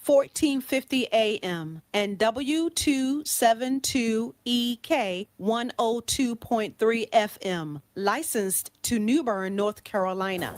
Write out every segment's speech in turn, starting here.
1450 AM, and W272EK 102.3 FM, licensed to New Bern, North Carolina.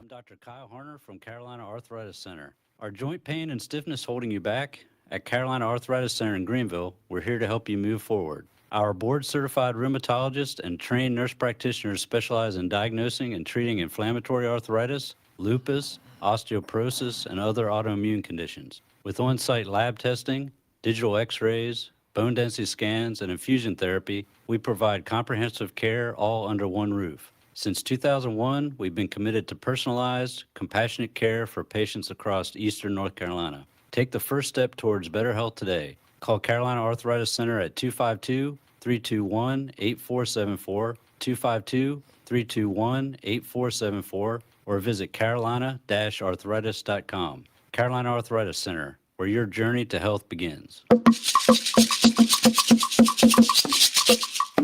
Dr. Kyle Harner from Carolina Arthritis Center. Are joint pain and stiffness holding you back? At Carolina Arthritis Center in Greenville, we're here to help you move forward. Our board-certified rheumatologist and trained nurse practitioners specialize in diagnosing and treating inflammatory arthritis, lupus, osteoporosis, and other autoimmune conditions. With on-site lab testing, digital x-rays, bone density scans, and infusion therapy, we provide comprehensive care all under one roof. Since 2001, we've been committed to personalized, compassionate care for patients across Eastern North Carolina. Take the first step towards better health today. Call Carolina Arthritis Center at 252-321-8474, 252-321-8474, or visit carolina-arthritis.com. Carolina Arthritis Center, where your journey to health begins.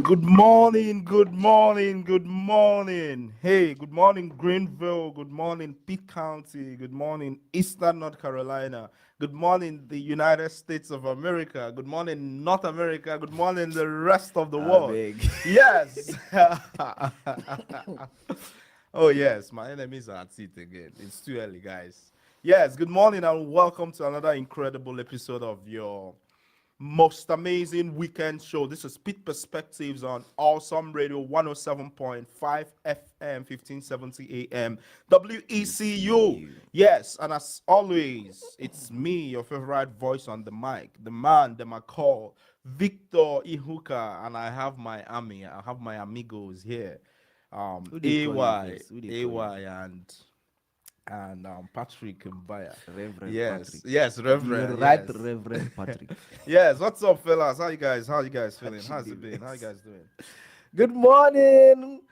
Good morning, good morning, good morning. Hey, good morning, Greenville. Good morning, Pitt County. Good morning, Eastern North Carolina. Good morning, the United States of America. Good morning, North America. Good morning, the rest of the world. Yes. Oh, yes, my enemies are at it again. It's too early, guys. Yes, good morning and welcome to another incredible episode of your most amazing weekend show. This is Pitt Perspectives on Awesome Radio 107.5 FM, 1570 AM, WECU. Yes, and as always, it's me, your favorite voice on the mic, the man that I call Victor Ihuka, and I have my army, I have my amigos here. AY, and Patrick Mbaya. Reverend Yes, Patrick. yes, Reverend. You're right, Yes. Reverend Patrick. Yes, what's up, fellas? How you guys feeling? How's it been? How you guys doing? Good morning,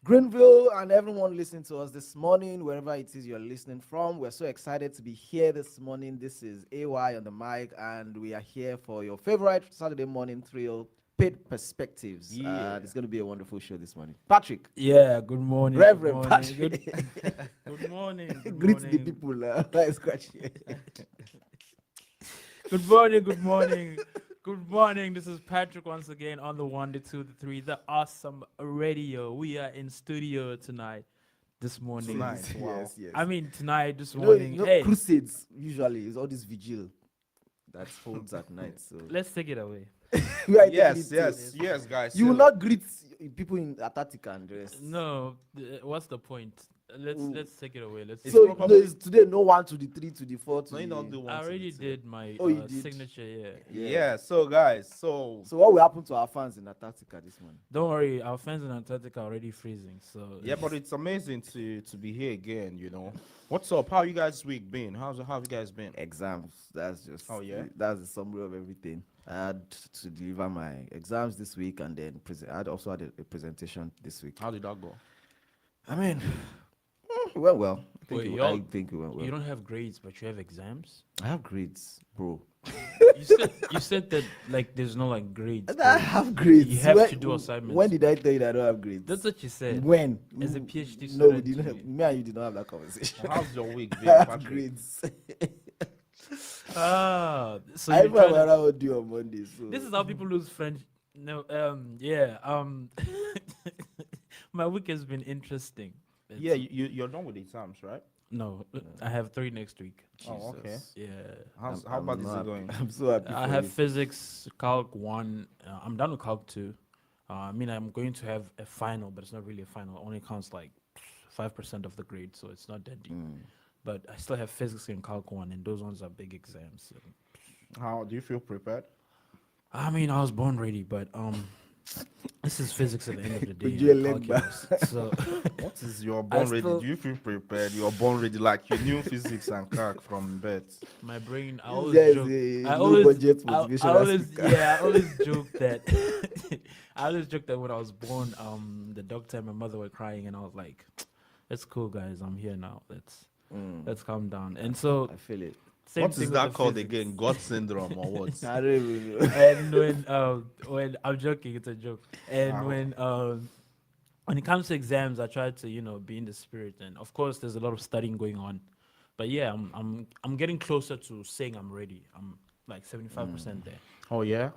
Greenville, and everyone listening to us this morning, wherever it is you're listening from. We're so excited to be here this morning. This is AY on the mic, and we are here for your favorite Saturday morning thrill, Pitt Perspectives. Yeah. It's going to be a wonderful show this morning. Patrick. Yeah, good morning. Reverend good morning. Patrick. Good morning. Good Greet morning. the people. Let's scratch it. Good morning. Good morning. Good morning. This is Patrick once again on the 1, the 2, the 3, the awesome radio. We are in studio tonight. This morning. Tonight, wow. Yes. I mean tonight, this morning. Hey, crusades usually is all this vigil that holds at night. So let's take it away. Yes, guys. You will not greet people in Antarctica and the rest. No, what's the point? Let's take it away. Let's. So it's today, no 1 to the 3 to the 4 to No, you don't do the... one. I already did my Oh, you did? signature. Yeah. So guys, So what will happen to our fans in Antarctica this morning? Don't worry, our fans in Antarctica are already freezing. So yeah, but it's amazing to be here again. You know, what's up? How you guys' week been? How have you guys been? Exams. That's just... Oh, yeah? That's the summary of everything. I had to deliver my exams this week, and then I also had a presentation this week. How did that go? I mean, it went well. I Wait, think it went well. you don't have grades, but you have exams. I have grades, bro. You said that like there's no like grades. I have grades. You have to do assignments. When did I tell you that I don't have grades? That's what you said. When? As a PhD No, we student, didn't have, me and you did not have that conversation. How's your week been, I have Patrick? grades. So I you're remember trying what I would do on Monday. So this is how people lose No, yeah, my week has been interesting. Yeah, It's you're done with the exams, right? no, I have three next week. Oh, okay. Jesus. Yeah, How bad is not it happy. going? I'm so happy I for have you. physics, calc one. I'm done with calc two. I mean, I'm going to have a final, but it's not really a final. It only counts like 5% of the grade, so it's not that deep. But I still have physics and calc one, and those ones are big exams. So, How do you feel prepared? I mean, I was born ready, but this is physics at the end of the day Could you and leg back? calculus. So What is your I born ready? still Do you feel prepared? You're born ready, like you knew physics and calc from birth. my brain. I This always guy is joke. a I low always, budget I motivational always, speaker. yeah, I always joke that. I always joke that when I was born, the doctor and my mother were crying, and I was like, "It's cool, guys. I'm here now. Let's calm down." And so I feel it. same What thing is with the that called physics. again? God syndrome or what? I don't even know. And when I'm joking, it's a joke. And Wow. when it comes to exams, I try to be in the spirit, and of course, there's a lot of studying going on. But yeah, I'm getting closer to saying I'm ready. I'm like 75% there. Oh yeah.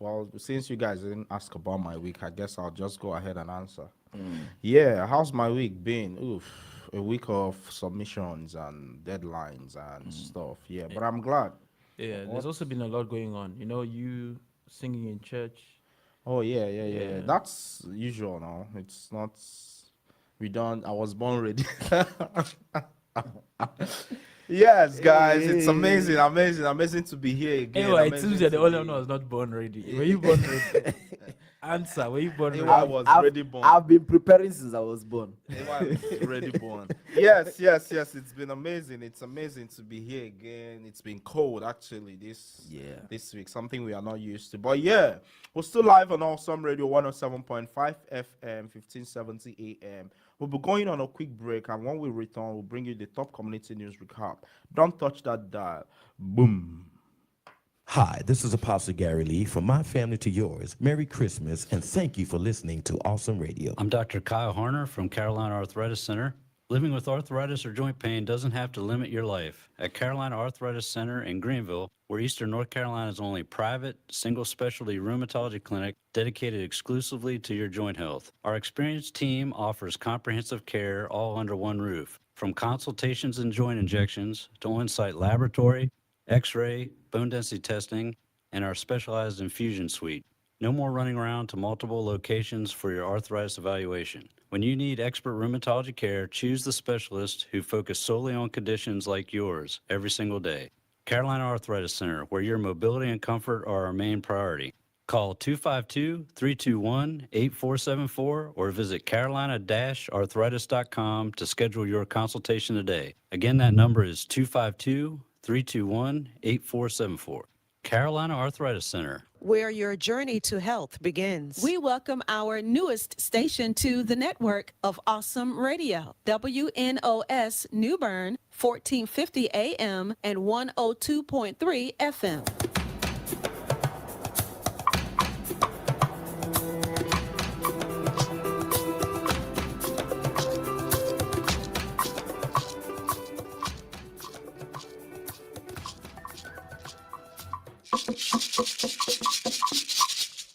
Well, since you guys didn't ask about my week, I guess I'll just go ahead and answer. Yeah, how's my week been? Oof, a week of submissions and deadlines and stuff. Yeah, but I'm glad. Yeah, there's What? also been a lot going on. You singing in church. Oh yeah. Yeah. That's usual now. It's not. We don't. I was born ready. Yes, guys, it's amazing, amazing to be here again. Anyway, it seems Amazing you're the to only one be. who was not born ready. Were you born ready? Answer. Were you born I ready? was I've, ready born. I've been preparing since I was born. Everyone is ready born. Yes. It's been amazing. It's amazing to be here again. It's been cold actually this week, something we are not used to. But yeah, we're still live on Awesome Radio 107.5 FM, 1570 AM. We'll be going on a quick break, and when we return, we'll bring you the top community news recap. Don't touch that dial. Boom. Hi, this is Apostle Gary Lee. From my family to yours, Merry Christmas, and thank you for listening to Awesome Radio. I'm Dr. Kyle Harner from Carolina Arthritis Center. Living with arthritis or joint pain doesn't have to limit your life. At Carolina Arthritis Center in Greenville, we're Eastern North Carolina's only private, single specialty rheumatology clinic dedicated exclusively to your joint health. Our experienced team offers comprehensive care all under one roof. From consultations and joint injections to on-site laboratory, X-ray, bone density testing, and our specialized infusion suite. No more running around to multiple locations for your arthritis evaluation. When you need expert rheumatology care, choose the specialist who focus solely on conditions like yours every single day. Carolina Arthritis Center, where your mobility and comfort are our main priority. Call 252-321-8474 or visit carolina-arthritis.com to schedule your consultation today. Again, that number is 252-321-8474. Carolina Arthritis Center. Where your journey to health begins. We welcome our newest station to the network of Awesome Radio, WNOS New Bern, 1450 AM and 102.3 FM.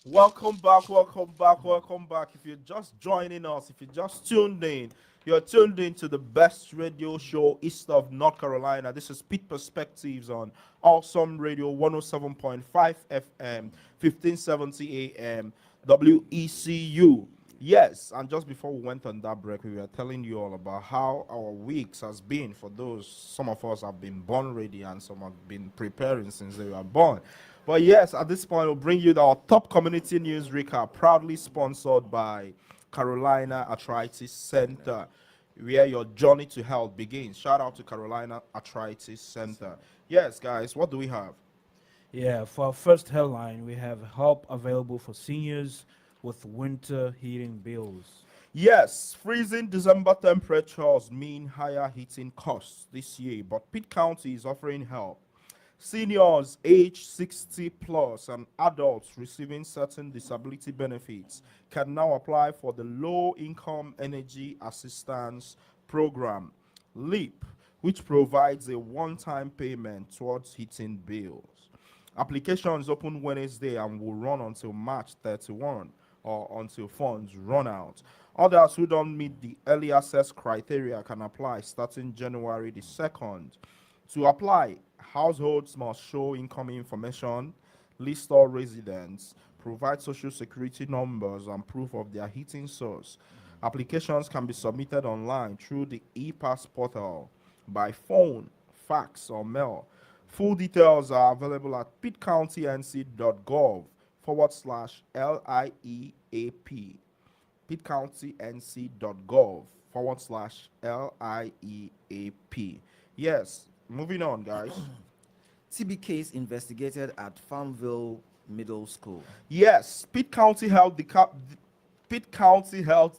Welcome back. If you're just joining us, if you just tuned in, you're tuned in to the best radio show east of North Carolina. This is Pitt Perspectives on Awesome Radio 107.5 FM, 1570 AM, WECU. Yes, and just before we went on that break, we were telling you all about how our weeks has been for those. Some of us have been born ready and some have been preparing since they were born. But yes, at this point, we'll bring you our top community news recap, proudly sponsored by Carolina Arthritis Center, where your journey to health begins. Shout out to Carolina Arthritis Center. Yes, guys, what do we have? Yeah, for our first headline, we have help available for seniors with winter heating bills. Yes, freezing December temperatures mean higher heating costs this year, but Pitt County is offering help. Seniors age 60 plus and adults receiving certain disability benefits can now apply for the Low Income Energy Assistance Program, LEAP, which provides a one-time payment towards heating bills. Applications open Wednesday and will run until March 31 or until funds run out. Others who don't meet the early access criteria can apply starting January the 2nd. To apply, households must show income information, list all residents, provide social security numbers, and proof of their heating source. Applications can be submitted online through the ePass portal, by phone, fax, or mail. Full details are available at pittcountync.gov/LIEAP. pittcountync.gov/LIEAP. Yes, moving on, guys. TB case investigated at Farmville Middle School. Yes, Pitt County Health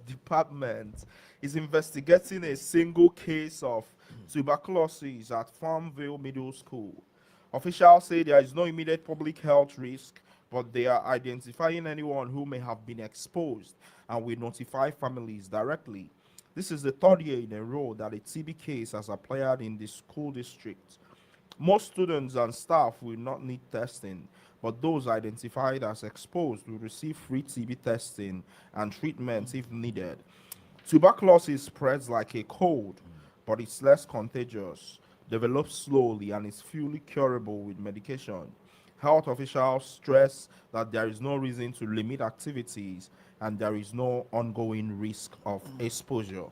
Department is investigating a single case of tuberculosis at Farmville Middle School. Officials say there is no immediate public health risk, but they are identifying anyone who may have been exposed and will notify families directly. This is the third year in a row that a TB case has appeared in the school district. Most students and staff will not need testing, but those identified as exposed will receive free TB testing and treatment if needed. Tuberculosis spreads like a cold, but it's less contagious, develops slowly, and is fully curable with medication. Health officials stress that there is no reason to limit activities and there is no ongoing risk of exposure.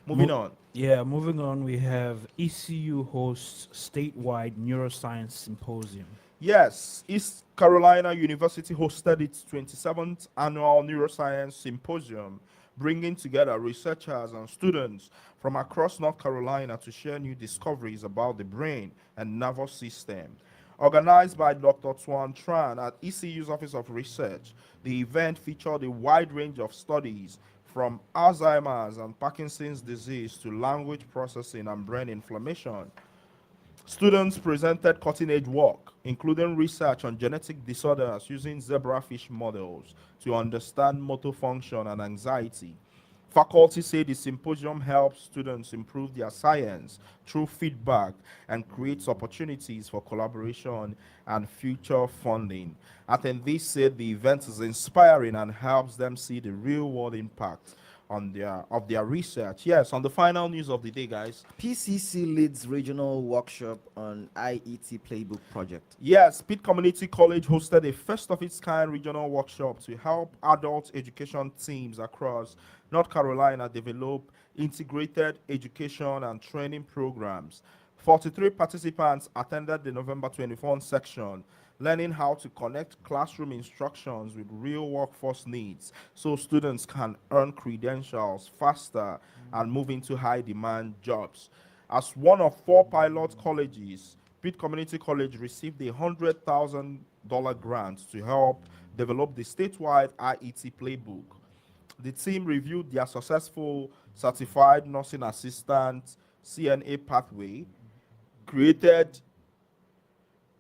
Moving on. Yeah, moving on, we have ECU hosts statewide neuroscience symposium. Yes, East Carolina University hosted its 27th annual neuroscience symposium, bringing together researchers and students from across North Carolina to share new discoveries about the brain and nervous system. Organized by Dr. Tuan Tran at ECU's Office of Research, the event featured a wide range of studies from Alzheimer's and Parkinson's disease to language processing and brain inflammation. Students presented cutting-edge work, including research on genetic disorders using zebrafish models to understand motor function and anxiety. Faculty say the symposium helps students improve their science through feedback and creates opportunities for collaboration and future funding. Attendees said the event is inspiring and helps them see the real-world impact on their research. Yes, on the final news of the day, guys. PCC leads regional workshop on IET playbook project. Yes, Pitt Community College hosted a first of its kind regional workshop to help adult education teams across North Carolina develop integrated education and training programs. 43 participants attended the November 21 section, learning how to connect classroom instructions with real workforce needs so students can earn credentials faster and move into high demand jobs. As one of 4 pilot colleges, Pitt Community College received a $100,000 grant to help develop the statewide IET playbook. The team reviewed their successful certified nursing assistant CNA pathway created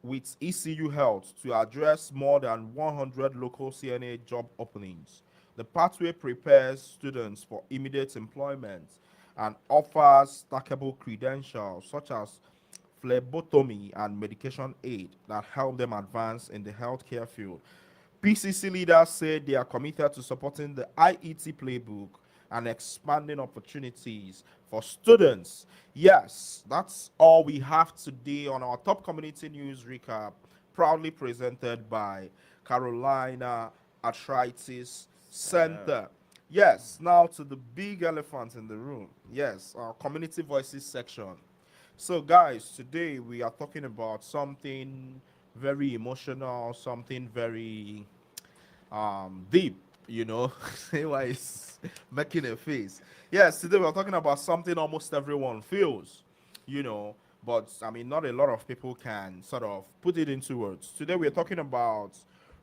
with ECU Health to address more than 100 local CNA job openings. The pathway prepares students for immediate employment and offers stackable credentials such as phlebotomy and medication aid that help them advance in the healthcare field. PCC leaders said they are committed to supporting the IET playbook and expanding opportunities for students. Yes, that's all we have today on our top community news recap, proudly presented by Carolina Arthritis Center. Yes, now to the big elephant in the room. Yes, our community voices section. So, guys, today we are talking about something very emotional, something very deep, you know. Say why is making a face. Yes, today we're talking about something almost everyone feels, you know, but I mean, not a lot of people can sort of put it into words. Today we're talking about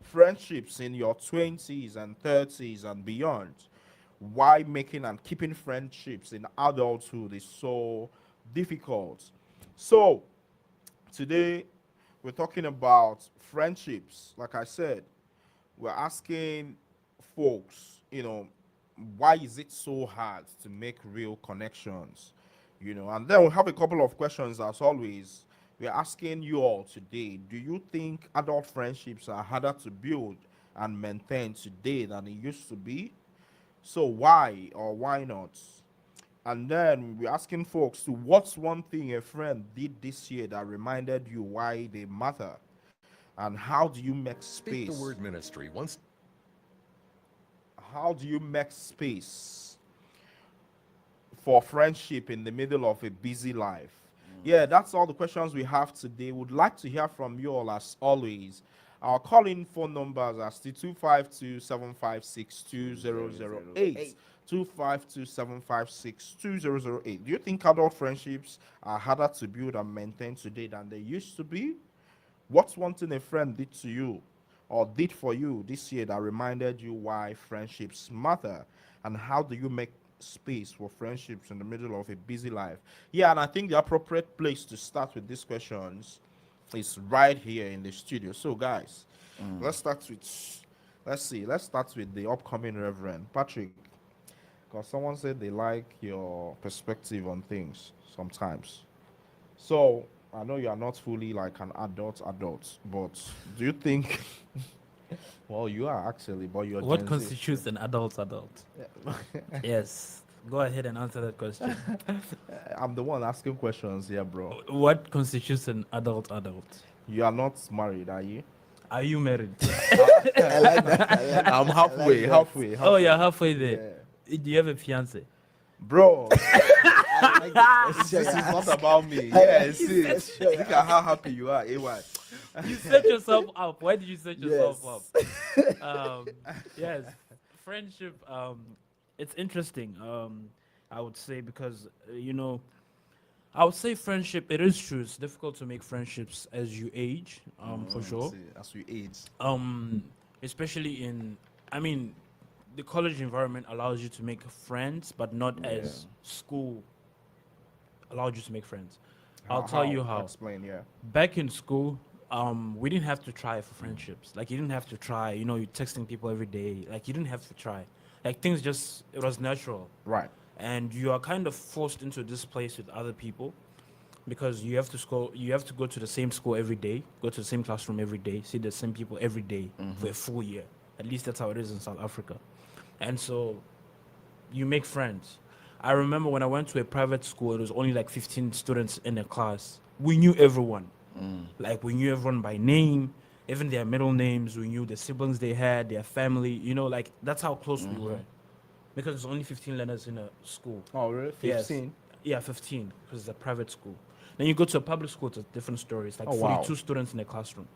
friendships in your 20s and 30s and beyond. Why making and keeping friendships in adulthood is so difficult. So, today we're talking about friendships. Like I said, we're asking folks, you know, why is it so hard to make real connections? You know, and then we have a couple of questions as always. We're asking you all today, do you think adult friendships are harder to build and maintain today than it used to be? So why or why not? And then we're asking folks to what's one thing a friend did this year that reminded you why they matter? And how do you make Speak the space? word ministry. Once How do you make space for friendship in the middle of a busy life? Yeah, that's all the questions we have today. Would like to hear from you all as always. Our call-in phone numbers are still 252-756-2008. 252-756-2008. Do you think adult friendships are harder to build and maintain today than they used to be? What's one thing a friend did to you or did for you this year that reminded you why friendships matter? And how do you make space for friendships in the middle of a busy life? Yeah, and I think the appropriate place to start with these questions is right here in the studio. So, guys, let's start with, let's start with the upcoming Reverend Patrick, because someone said they like your perspective on things sometimes. So, I know you are not fully like an adult, but do you think? Well, you are actually, but you're What Gen Z. constitutes an adult? Yes. Go ahead and answer that question. I'm the one asking questions here, bro. What constitutes an adult? You are not married, are you? Are you married? I like that. I like I'm that. halfway, I like that. halfway. Oh, you're halfway there. Do you have a fiance? Bro, I like the question this is you not asked. about me. Yeah, see, look at how happy you are, AY. You set yourself up. Why did you set yourself Yes. up? Yes, friendship. It's interesting. I would say because I would say friendship. It is true. It's difficult to make friendships as you age. For sure. See, as we age. Especially I mean, the college environment allows you to make friends, but not as school allowed you to make friends. I'll tell you how. Explain, yeah. Back in school, we didn't have to try for friendships. Like, you didn't have to try. You're texting people every day. Like, you didn't have to try. Like, things just, it was natural. Right. And you are kind of forced into this place with other people because you have to go to the same school every day, go to the same classroom every day, see the same people every day for a full year. At least that's how it is in South Africa. And so you make friends. I remember when I went to a private school, it was only like 15 students in a class. We knew everyone. Like, we knew everyone by name, even their middle names. We knew the siblings they had, their family. Like, that's how close we were. Because there's only 15 learners in a school. Oh, really? Yes. 15? Yeah, 15, because it's a private school. Then you go to a public school, it's a different story. It's like 42 students in a classroom.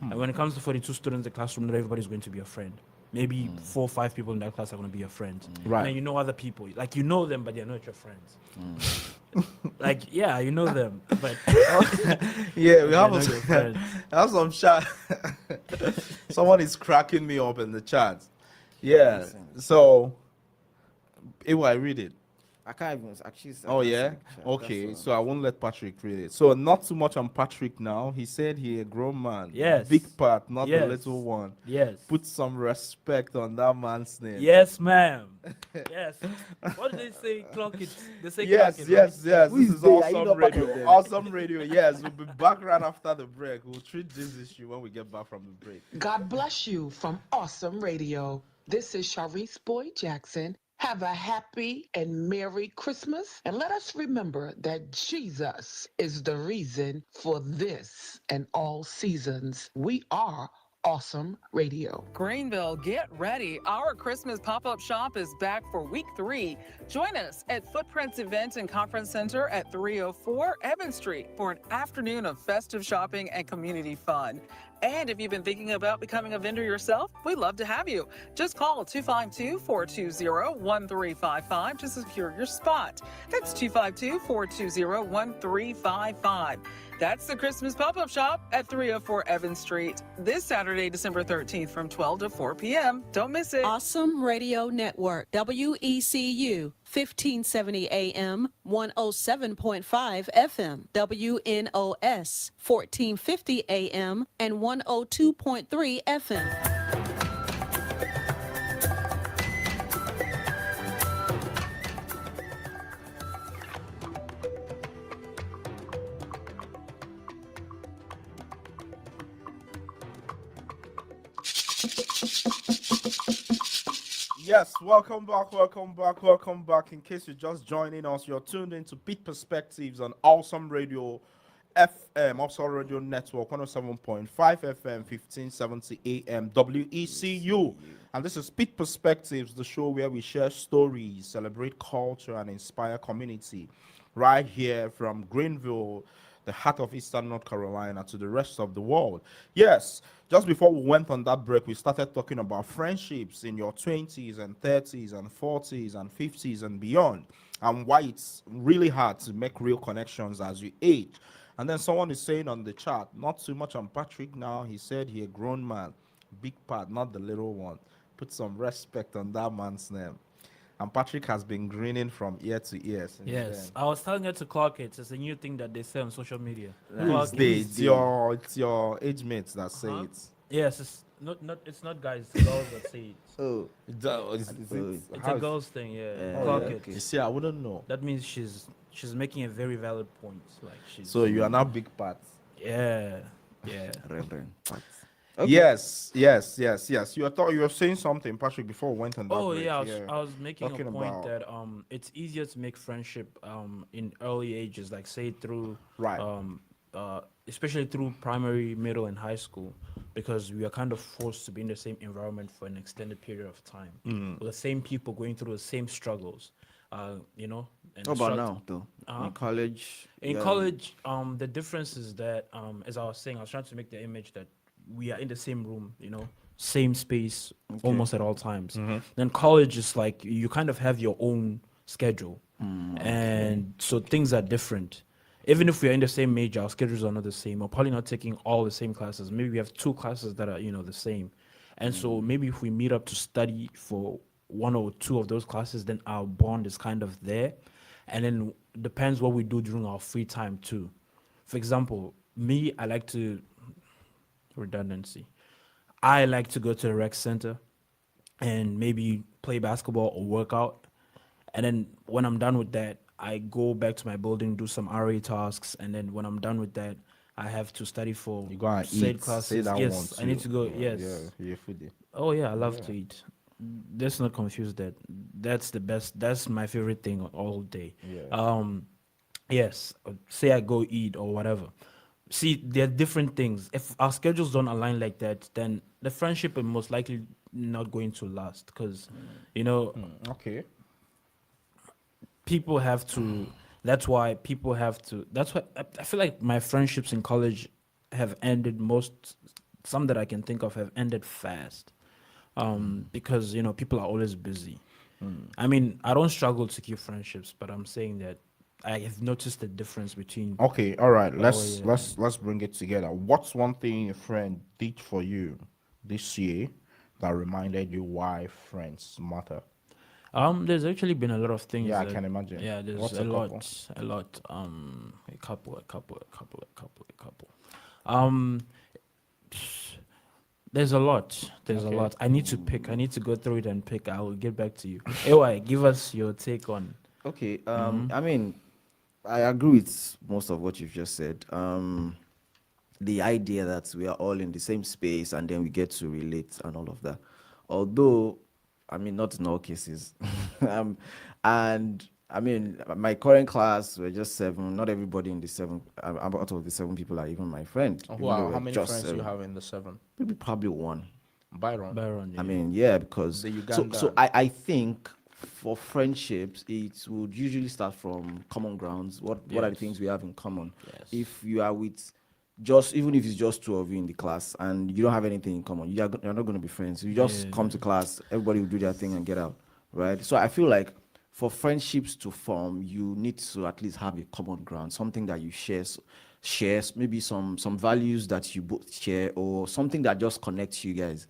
And when it comes to 42 students in the classroom, not everybody's going to be a friend. Maybe 4 or 5 people in that class are going to be your friends. Right. And then you know other people. Like, you know them, but they're not your friends. Like, yeah, you know them, but Yeah, we they're have not your a, friends. have some chat. Someone is cracking me up in the chat. Yeah. So, I read it. I can't even actually. Oh yeah. Okay. So I won't let Patrick read it. So not too much on Patrick now. He said he a grown man. Yes. Big part, not the Yes. little one. Yes. Put some respect on that man's name. Yes, ma'am. Yes. What do they say? Clock it. They say Yes, clock it, yes, right? yes. Who This is is they? Are you awesome not part of radio. them? Awesome radio. Yes, we'll be back right after the break. We'll treat this issue when we get back from the break. God bless you from Awesome Radio. This is Sharice Boyd Jackson. Have a happy and Merry Christmas. And let us remember that Jesus is the reason for this and all seasons. We are Awesome Radio. Greenville, get ready. Our Christmas pop-up shop is back for week 3. Join us at Footprints Event and Conference Center at 304 Evans Street for an afternoon of festive shopping and community fun. And if you've been thinking about becoming a vendor yourself, we'd love to have you. Just call 252-420-1355 to secure your spot. That's 252-420-1355. That's the Christmas pop-up shop at 304 Evans Street this Saturday, December 13th from 12 to 4 p.m. Don't miss it. Awesome Radio Network, WECU, 1570 AM, 107.5 FM, WNOS, 1450 AM, and 102.3 FM. Yes, welcome back, welcome back, welcome back. In case you're just joining us, you're tuned into Pitt Perspectives on Awesome Radio FM, Awesome Radio Network, 107.5 FM, 1570 AM, WECU. And this is Pitt Perspectives, the show where we share stories, celebrate culture, and inspire community. Right here from Greenville, the heart of Eastern North Carolina, to the rest of the world. Yes, just before we went on that break, we started talking about friendships in your 20s and 30s and 40s and 50s and beyond, and why it's really hard to make real connections as you age. And then someone is saying on the chat, not too much on Patrick now. He said he a grown man, big part, not the little one. Put some respect on that man's name. And Patrick has been grinning from ear to ear since Yes, then. I was telling her to clock it. It's a new thing that they say on social media. Who is Clock they? it. It's your age mates that say Uh-huh. it. Yes, it's not guys, it's girls that say it. Oh, It's a girls thing, yeah. Oh, Clock yeah. it. You see, I wouldn't know. That means she's making a very valid point. Like she's So you are now big part. yeah. Reverend. Yes. You were saying something, Patrick, before we went on that Oh break. yeah, I was making Talking a point about- that it's easier to make friendship in early ages, like say through Right. especially through primary, middle, and high school, because we are kind of forced to be in the same environment for an extended period of time, with the same people going through the same struggles, you know. And How about strugg- now, though? In college? In yeah. college, the difference is that, as I was saying, I was trying to make the image that we are in the same room, you know, same space almost at all times. Then college is like you kind of have your own schedule, and so things are different. Even if we are in the same major, our schedules are not the same. We're probably not taking all the same classes. Maybe we have two classes that are, you know, the same. And so maybe if we meet up to study for one or two of those classes, then our bond is kind of there. And then depends what we do during our free time too. For example, me, I like to redundancy. I like to go to the rec center and maybe play basketball or work out. And then when I'm done with that, I go back to my building, do some RA tasks, and then when I'm done with that, I have to study for You go and said eat. classes. Say that Yes, one I need too. to go. Yeah, Yes. Yeah, you're a foodie. Oh yeah, I love to eat. Let's not confuse that. That's the best. That's my favorite thing all day. Yeah. Yes. Say I go eat or whatever. See, there are different things. If our schedules don't align like that, then the friendship is most likely not going to last because, you know, Okay. people have to. That's why people have to. That's why I feel like my friendships in college have ended some that I can think of have ended fast. Because you know people are always busy. I mean, I don't struggle to keep friendships, but I'm saying that I have noticed the difference between. Okay, all right. yeah. Let's bring it together. What's one thing your friend did for you this year that reminded you why friends matter? There's actually been a lot of things. Yeah, I that- can imagine. Yeah, there's What's a a lot, couple? a lot. A couple. Um, there's a lot. There's a lot. I need to pick. I need to go through it and pick. I will get back to you. AY, give us your take on. Okay. I mean, I agree with most of what you've just said. The idea that we are all in the same space and then we get to relate and all of that. Although, I mean, not in all cases. And I mean, my current class, we're just 7. Not everybody in the 7, out of the 7 people are even my friend. even though Wow, we're how many just friends do you 7. have in the 7? Maybe probably 1. Byron. Byron. I mean, yeah, because The so Ugandan. I think for friendships, it would usually start from common grounds. What are the Yes. things we have in common? Yes. If you are with even if it's just 2 of you in the class and you don't have anything in common, you're not going to be friends. You just come to class, everybody will do their thing and get out, right? So I feel like for friendships to form, you need to at least have a common ground, something that you shares, maybe some values that you both share, or something that just connects you guys.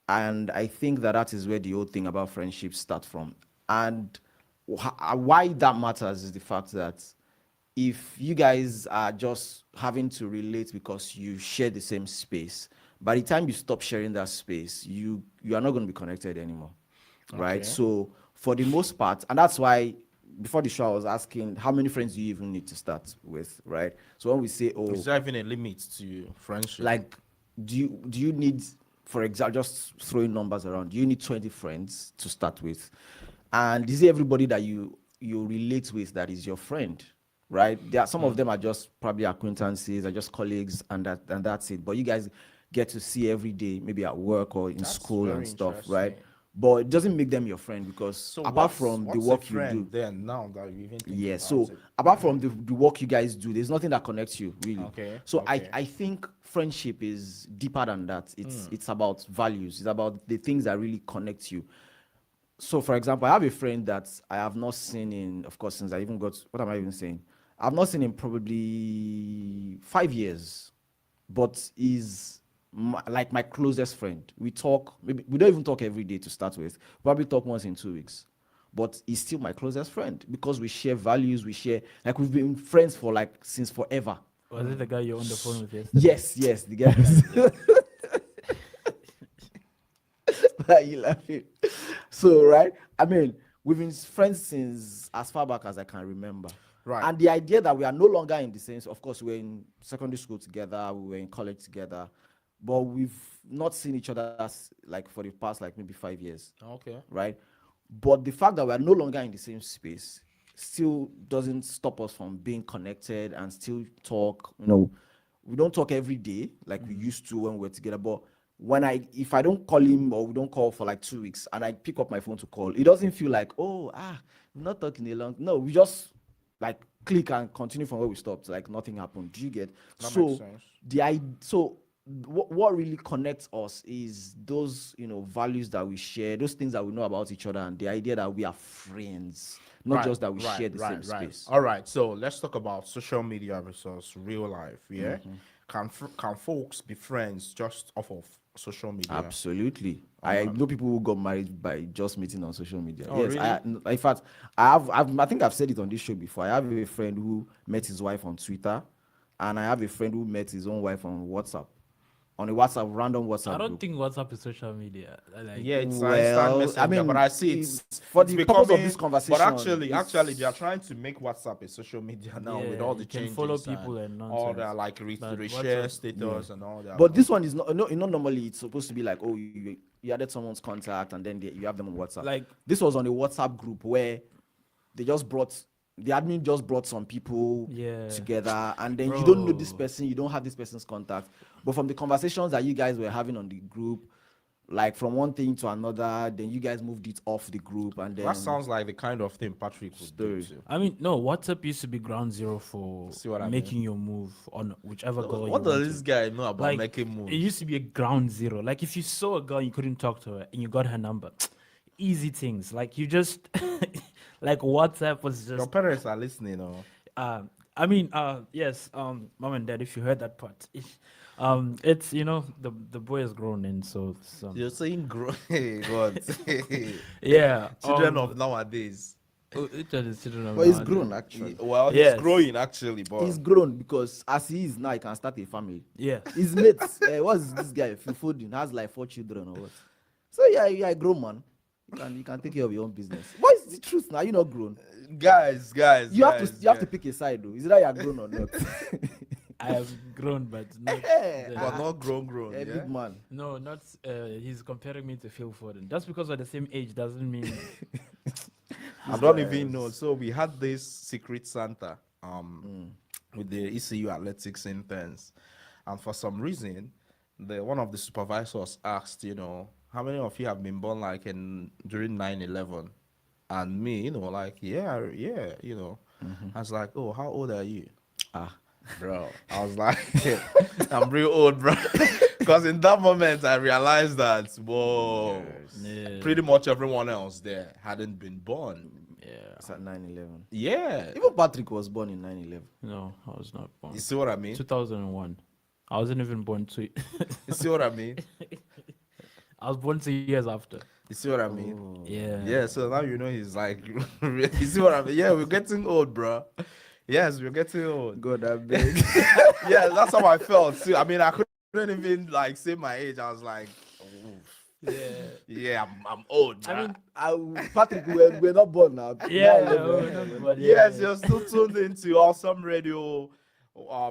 And I think that is where the whole thing about friendships start from. And why that matters is the fact that if you guys are just having to relate because you share the same space, by the time you stop sharing that space, you are not going to be connected anymore, right? So for the most part, and that's why before the show I was asking how many friends do you even need to start with, right? So when we say, oh, Is there even a limit to friendship? like do you need for example, just throwing numbers around, you need 20 friends to start with. And is it everybody that you relate with that is your friend, right? There are some of them are just probably acquaintances, are just colleagues, and that's it. But you guys get to see every day, maybe at work or in That's school very and stuff, right? interesting. But it doesn't make them your friend because So apart from the what's a work you friend do, then now that you even think yeah. about So it? apart from the work you guys do, there's nothing that connects you really. Okay, So okay. I think friendship is deeper than that. It's about values. It's about the things that really connect you. So for example, I have a friend that I have not seen in, of course, since I even got, what am I even saying? I've not seen him probably 5 years, but is like my closest friend. We talk, maybe we don't even talk every day to start with. Probably talk once in 2 weeks. But he's still my closest friend because we share values, we share, like we've been friends for like since forever. Was it the guy you're on the phone with yesterday? Yes, the guys. Why are you laughing? So, right? I mean, we've been friends since as far back as I can remember. Right. And the idea that we are no longer in the same, of course, we're in secondary school together, we were in college together, but we've not seen each other like for the past like maybe 5 years. Okay. Right? But the fact that we are no longer in the same space still doesn't stop us from being connected and still talk. We don't talk every day like we used to when we were together, but if I don't call him or we don't call for like 2 weeks and I pick up my phone to call, it doesn't feel like, we're not talking a long. No, we just like click and continue from where we stopped, like nothing happened. Do you get? That makes sense. What really connects us is those values that we share, those things that we know about each other, and the idea that we are friends, not just that we share the same space. All right, so let's talk about social media versus real life. Yeah, can folks be friends just off of social media? Absolutely. I know people who got married by just meeting on social media. Oh, yes, really? in fact, I think I've said it on this show before. I have a friend who met his wife on Twitter, and I have a friend who met his own wife on WhatsApp. On a random WhatsApp I don't group. think WhatsApp is social media. Yeah, it's Well, instant messenger, I mean, but I see it's for it's the purpose of becoming- this conversation, But actually, it's- they are trying to make WhatsApp a social media now with all the you can changes. follow people and all nonsense. that like But reshare WhatsApp- status and all that. But this one is not normally it's supposed to be like, you added someone's contact and then you have them on WhatsApp. Like- this was on a WhatsApp group where the admin just brought some people together, and then you don't know this person, you don't have this person's contact. But from the conversations that you guys were having on the group, like from one thing to another, then you guys moved it off the group, and then that sounds like the kind of thing Patrick would do too. I mean, no, WhatsApp used to be ground zero for See what I making your move on whichever girl What you does want this to. guy know about Like, making moves? it used to be a ground zero. Like, if you saw a girl, you couldn't talk to her, and you got her number. Easy things. Like, you just... like, WhatsApp was Your just... parents are listening, or yes, mom and dad, if you heard that part. It's, the boy is grown, and so... you're saying grow. God, yeah. children of nowadays. It is children of but he's nowadays. grown actually. Well, Yes. he's growing actually, but He's grown because as he is now, he can start a family. Yeah. His mates, what's this guy? Phil Foden has like 4 children or what? So yeah, you're a grown man. You can take care of your own business. What is the truth now? You're not grown. guys, You have to pick a side though. Is it that you're grown or not? I have grown, but not... but not grown. A Yeah? big man. No, not. He's comparing me to Phil Foden. Just because we're the same age doesn't mean. I don't even know. So we had this secret Santa with the ECU athletics interns, and for some reason, one of the supervisors asked, how many of you have been born like during 9/11? And me, like yeah. I was like, oh, how old are you? Bro, I was like, I'm real old, bro. Because in that moment, I realized that, whoa, Yeah. pretty much everyone else there hadn't been born. It's at 9/11. Yeah. Even Patrick was born in 9/11. No, I was not born. You see what I mean? 2001. I wasn't even born You see what I mean? I was born 2 years after. You see what I mean? Yeah. Yeah, so now he's like, you see what I mean? Yeah, we're getting old, bro. Yes, we're getting old. God, that big. Yeah, that's how I felt too. I mean, I couldn't even like say my age. I was like, yeah, I'm old. Bruh. I mean, Patrick, we're not born now. yeah. 9/11. but Yes, you're still tuned into Awesome Radio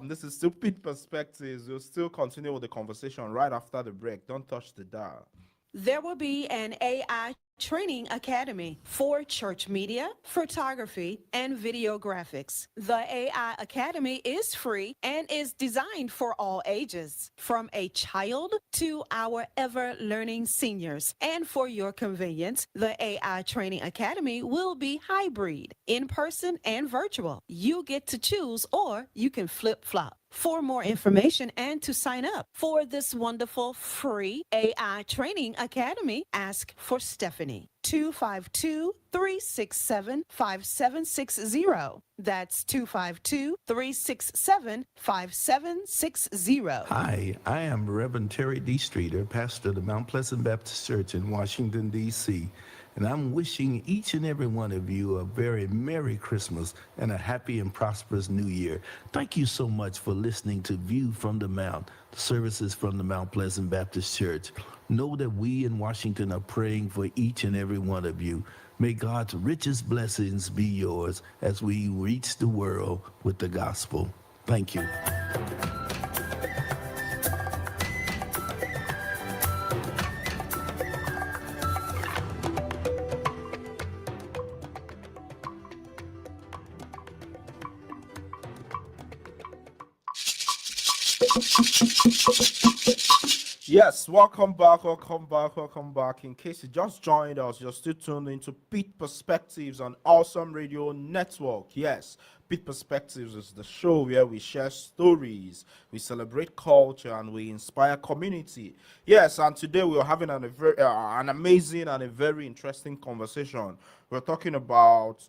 This is Stupid Perspectives. We'll still continue with the conversation right after the break. Don't touch the dial. There will be an AI training academy for church media, photography, and video graphics. The AI Academy is free and is designed for all ages, from a child to our ever learning seniors. And for your convenience, the AI Training Academy will be hybrid, in person and virtual. You get to choose, or you can flip flop. For more information and to sign up for this wonderful free AI Training Academy, ask for Stephanie. 252-367-5760. That's 252-367-5760. Hi, I am Reverend Terry D. Streeter, pastor of the Mount Pleasant Baptist Church in Washington, D.C., and I'm wishing each and every one of you a very Merry Christmas and a happy and prosperous New Year. Thank you so much for listening to View from the Mount, the services from the Mount Pleasant Baptist Church. Know that we in Washington are praying for each and every one of you. May God's richest blessings be yours as we reach the world with the gospel. Thank you. Yes, welcome back, welcome back, welcome back. In case you just joined us, you're still tuned into Pitt Perspectives on Awesome Radio Network. Yes, Pitt Perspectives is the show where we share stories, we celebrate culture, and we inspire community. Yes, and today we're having an amazing and a very interesting conversation. We're talking about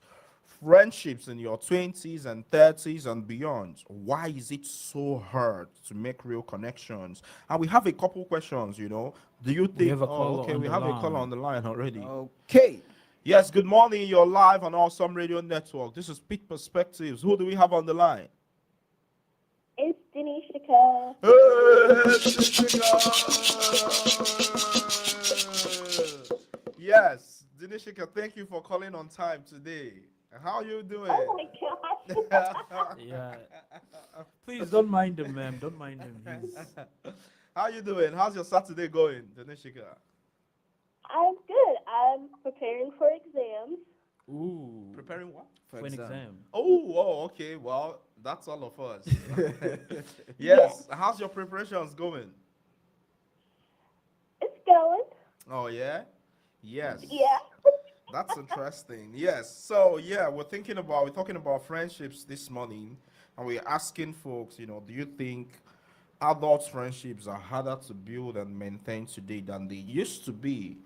friendships in your 20s and 30s and beyond. Why is it so hard to make real connections? And we have a couple questions, Do you think have a caller okay, on we the have a caller line. on the line already. Okay. Yes, good morning. You're live on Awesome Radio Network. This is Pitt Perspectives. Who do we have on the line? It's Denisha. Yes, Dinishika, thank you for calling on time today. How you doing? Oh my gosh. Yeah. Please don't mind him, ma'am. Don't mind him. How you doing? How's your Saturday going, Dinishika? I'm good. I'm preparing for exams. Ooh. Preparing what? For an exam. Oh, okay. Well, that's all of us. Yes. How's your preparations going? It's going. Oh, yeah? Yes. Yeah. That's interesting. Yes. So, yeah, we're talking about friendships this morning, and we're asking folks, do you think adult friendships are harder to build and maintain today than they used to be?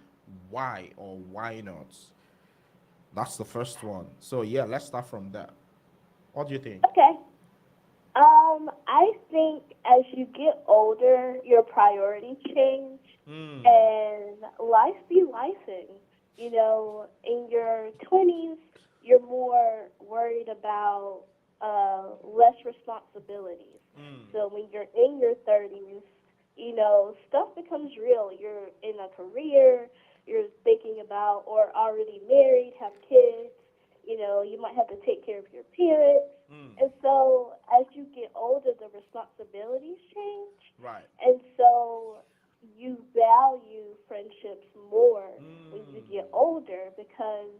Why or why not? That's the first one. So, yeah, let's start from that. What do you think? Okay. I think as you get older, your priorities change, and life be lifing. In your 20s, you're more worried about less responsibilities. So when you're in your 30s, stuff becomes real. You're in a career, you're thinking about or already married, have kids. You might have to take care of your parents. And so as you get older, the responsibilities change. Right. And so you value friendships more when you get older because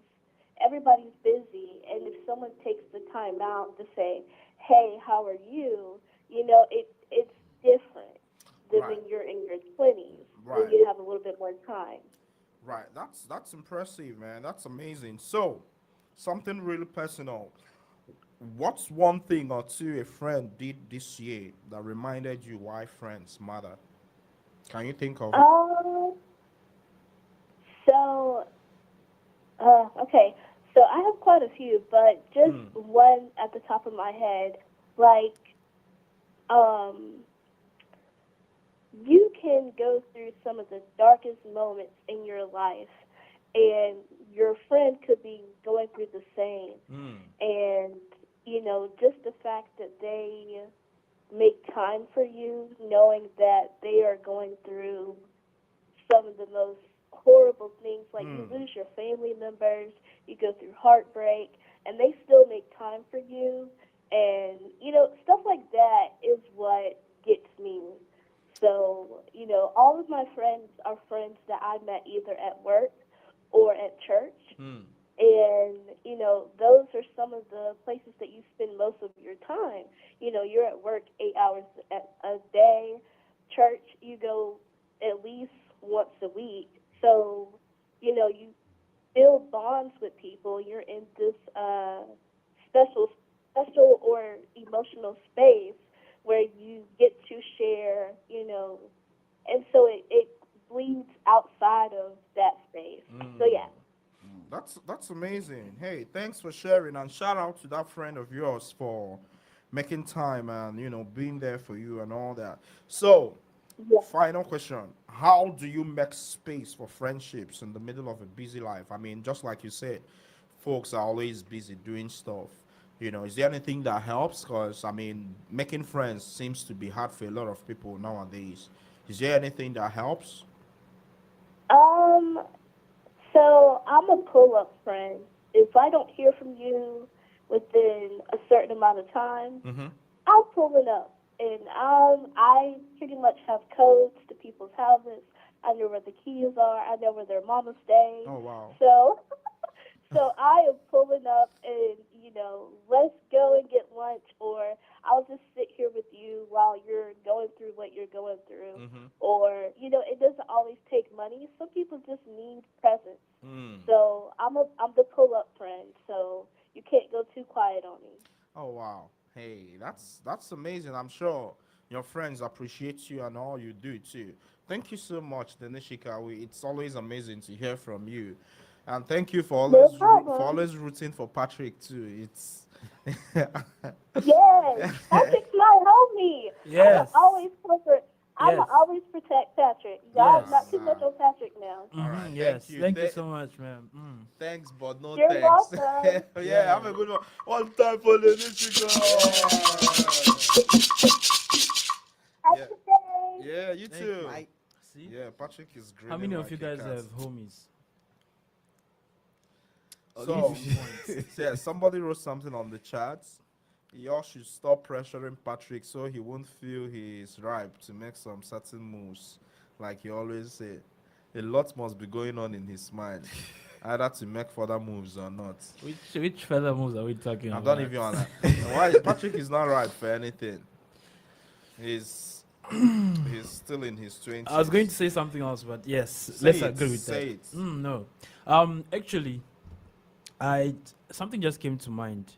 everybody's busy. And if someone takes the time out to say, hey, how are you? It's different than when you're in your 20s, when you have a little bit more time. Right. That's impressive, man. That's amazing. So, something really personal. What's one thing or two a friend did this year that reminded you why friends matter? Can you think of it? So, okay. So I have quite a few, but just one at the top of my head. Like, you can go through some of the darkest moments in your life, and your friend could be going through the same. And, just the fact that they make time for you, knowing that they are going through some of the most horrible things, like you lose your family members, you go through heartbreak, and they still make time for you. And, stuff like that is what gets me. So, all of my friends are friends that I met either at work or at church. Hmm. And, those are some of the places that you spend most of your time. You're at work 8 hours a day. Church, you go at least once a week. So, you build bonds with people. You're in this special, special or emotional space where you get to share, and so it bleeds outside of that space. So, yeah. That's amazing. Hey, thanks for sharing, and shout out to that friend of yours for making time and being there for you and all that. So, Yeah. final question: how do you make space for friendships in the middle of a busy life? I mean, just like you said, folks are always busy doing stuff. Is there anything that helps? Because I mean, making friends seems to be hard for a lot of people nowadays. Is there anything that helps? Um, So I'm a pull-up friend. If I don't hear from you within a certain amount of time, Mm-hmm. I'll pull it up. And I pretty much have codes to people's houses. I know where the keys are. I know where their mamas stay. Oh wow. So so I am pulling up and, let's go and get lunch, or I'll just sit here with you while you're going through what you're going through. Mm-hmm. Or, it doesn't always take money. Some people just need presence. Mm. So I'm the pull up friend. So you can't go too quiet on me. Oh wow. Hey, that's amazing. I'm sure your friends appreciate you and all you do too. Thank you so much, Denishika. It's always amazing to hear from you. And thank you for No for problem. always rooting for Patrick too. It's Yes, Patrick's my homie. I'ma Yes. always cover. I'ma Yes. always protect Patrick. Y'all Yes. not too much on Patrick now. all right. Thank Yes. you. Thank you so much, man. Thanks, but no You're thanks. welcome. Yeah, have Yeah. a good one. One time for Denishika. Have Yeah. a good day. Yeah, you Thank you. too. See? Yeah, Patrick is How grinning many of like you a guys cat. have homies? Okay. So, yeah, somebody wrote something on the chat. Y'all should stop pressuring Patrick so he won't feel he's ripe to make some certain moves. Like you always say, a lot must be going on in his mind, either to make further moves or not. Which further moves are we talking I don't about? even wanna. Why Patrick is not ripe for anything. He's he's still in his I was going to twenties. say something else, but yes, Say let's it. agree with that. Say it. No. Actually, I something just came to mind.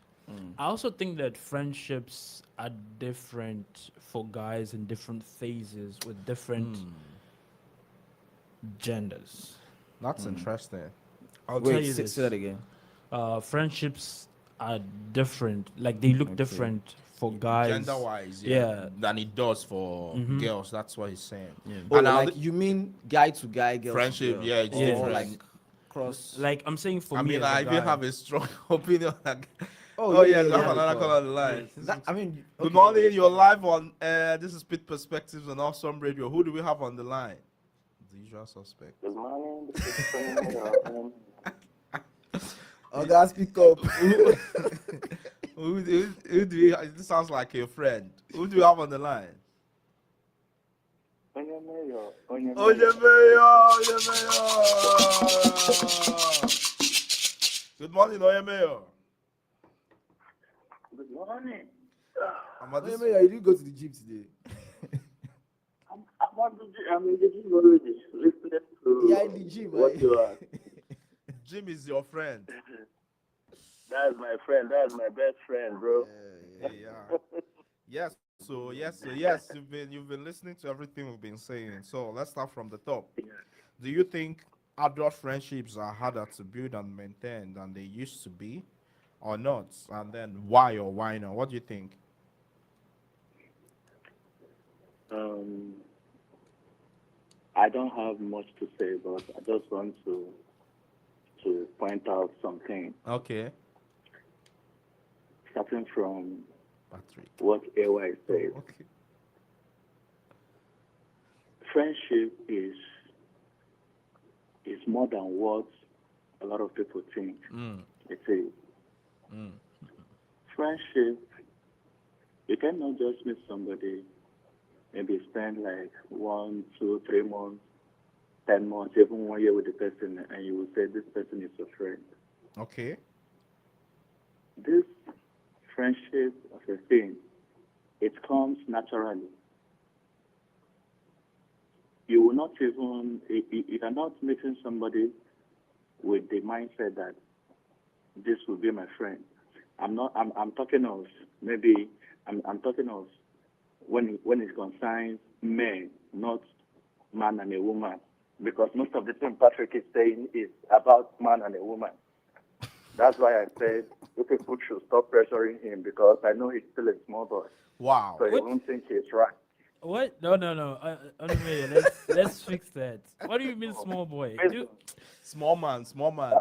I also think that friendships are different for guys in different phases with different genders. That's interesting. I'll tell Wait, you say that this. again. Friendships are different. Like they look Okay. different for guys. Gender wise, yeah, Yeah. than it does for Mhm. girls. That's what he's saying. Yeah. Oh, And like you mean guy to guy, girl friendship, to girl, yeah, it's Yeah. or different. like cross. Like I'm saying for I me mean, as a I even guy. have a strong opinion. Oh Oh yeah, yeah, yeah, we yeah. have Have a another call. call on the line. I mean, Good okay. morning, you're live on. This is Pitt Perspectives on Awesome Radio. Who do we have on the line? The usual suspect. Good morning. This is Tony. Oh, guys, speak up. Who do we? This sounds like your friend. Who do we have on the line? Onyemeyo. Good morning, Oyemayo. Good morning. Oh, yeah, man, you didn't go to the gym today. I'm in the gym already, listening to Yeah, in the gym. what you are. Jim is your friend. That's my friend. That's my best friend, bro. Yeah. Yes. Yes. You've been listening to everything we've been saying. So let's start from the top. Do you think adult friendships are harder to build and maintain than they used to be, or not? And then why or why not? What do you think? Um, I don't have much to say, but I just want to point out something. Okay, Starting from Patrick. what AY said, Okay. friendship is more than what a lot of people think Mm. it is. Mm. Friendship You cannot just meet somebody, maybe spend like 1, 2, 3 months, 10 months, even 1 year with the person, and you will say this person is your friend. Okay. This friendship of a thing, it comes naturally. You will not even, you are not meeting somebody with the mindset that this will be my friend. I'm talking of, maybe, I'm talking of when it concerns men, not man and a woman. Because most of the thing Patrick is saying is about man and a woman. That's why I said you people should stop pressuring him, because I know he's still a small boy. Wow. So he What? won't think he's right. What? No, no, no. Anyway, let's fix that. What do you mean, small boy? Based Small man, small man.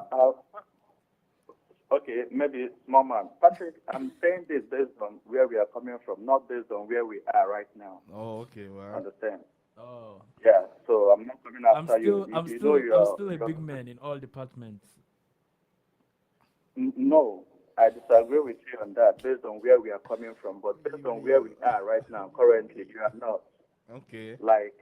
okay, maybe small man. Patrick, I'm saying this based on where we are coming from, not based on where we are right now. Oh, okay. Well, Understand? Oh, Yeah. So I'm not coming after you. You know I'm still a big man in all departments. No, I disagree with you on that based on where we are coming from, but based on where we are right now, currently, you are not. okay. Like